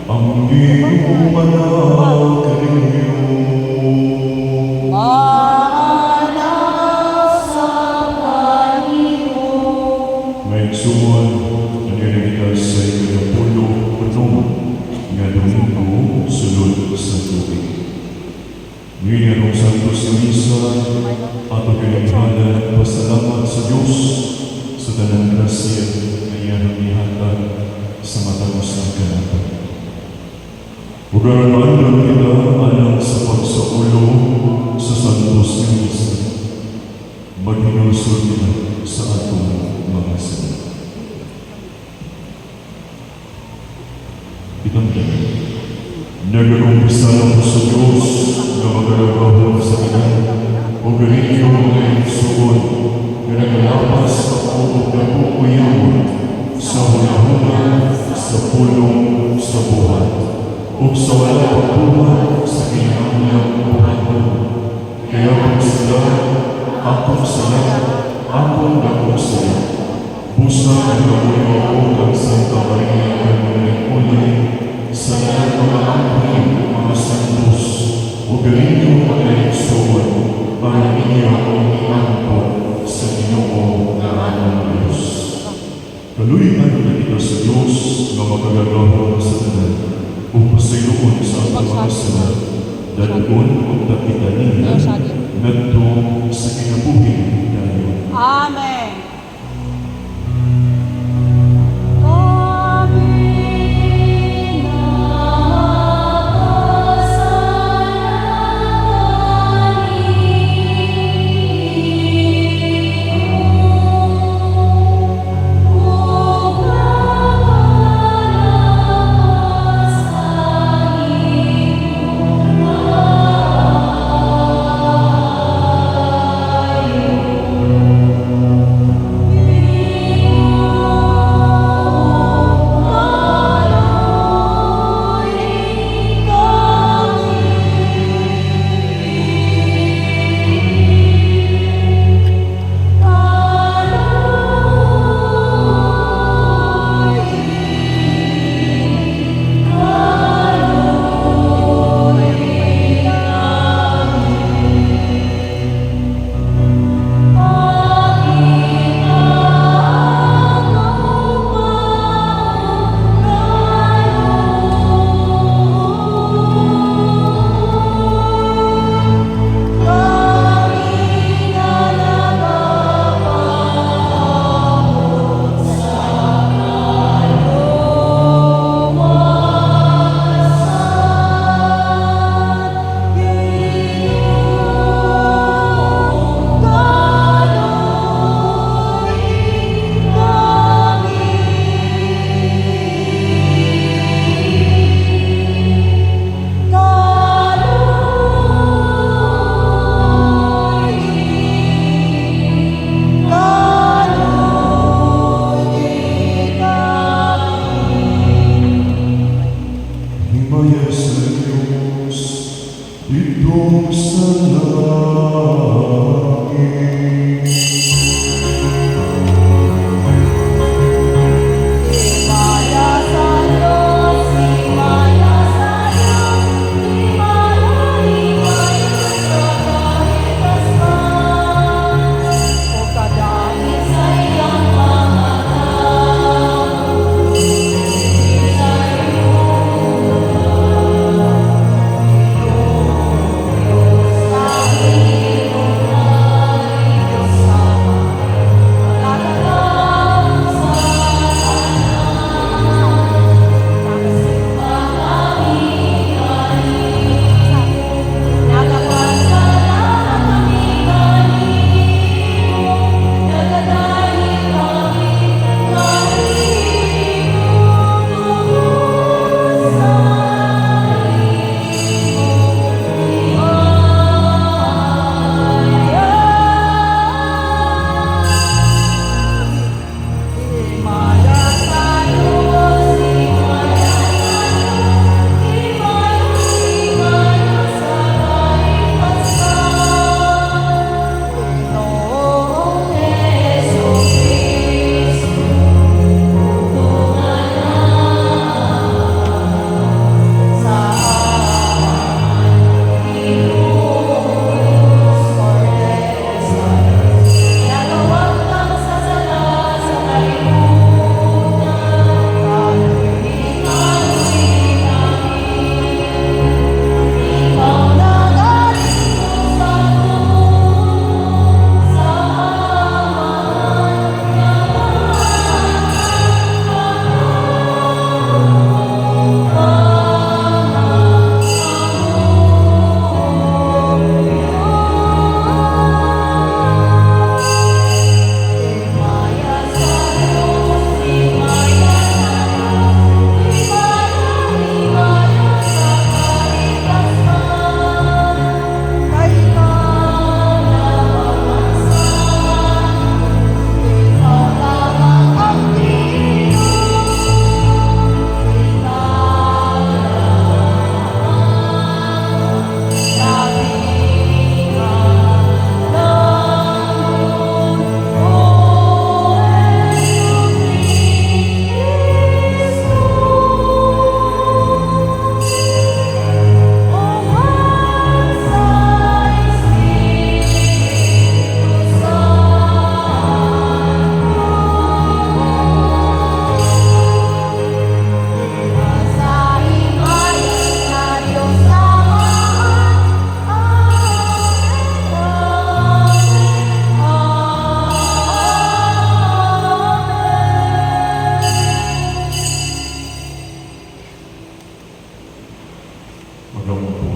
ang iyong anak rin. Maanak sa Panginoon. May suwan, nangyarigal sa ikanapulo, nga Domingo, sulod sa tubig. Ngayon ang Santos na Misa, ato kinaghalan, pasalamat sa Diyos sa tanang grasya na iyang ihatag sa matapos ng kanapan. Ugaranan kita alang sa pagsaulo sa Santos na Misa. Maghinusod kita sa atong mga sila. Itanggan, nagakumpisa lang sa Diyos na magalagawa sa kanya o galing yung mga suon na nagalapas ako na kukuyawan sa hula-hula, sa pulong, sa buhat o sa wala pagbuhat sa kinahanglang buhaton. Kaya pagsila, akong salat, akong dakong salat. Busa ang gamuyo ako ng Santa Maria Magdalena sa lahat mga angkin, mga santos, o galing yung mga eksuwan para ninyo akong iangkot sa Ginoo na anong Diyos. Kaluyan na kita sa Diyos na makagagawa sa tanan o pasiluon sa ating mga salat, dalon o takitanin ngadto sa kinabuhi tayo. Amen. Maglamang po.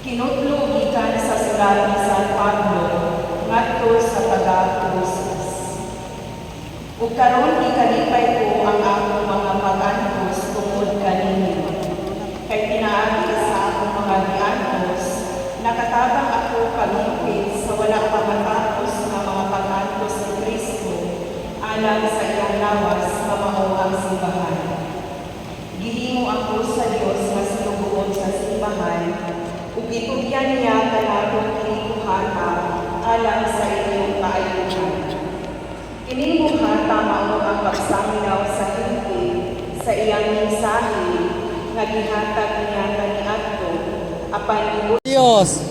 Kinutlo gikan sa sulat ni San Pablo ngadto sa taga-Colosas. Ug karon ikalipay ko ang akong mga pag-antos tungod kaninyo. Kay pinaagi sa akong mga giantos, nakatabang ako kalungkit sa wala pa matapos nga mga pag-antos ni Kristo alang sa iyang lawas nga mao ang simbahan. Gihimo ako sa Dios nga sinugoon sa simbahan ug itugyan niya kanatong kinikuhata alang sa inyong kaayuhan. Kining buhata mao ang pagsaminaw sa hingpit sa iyang mensahe nga gihatag niya kaniadto apan Dios.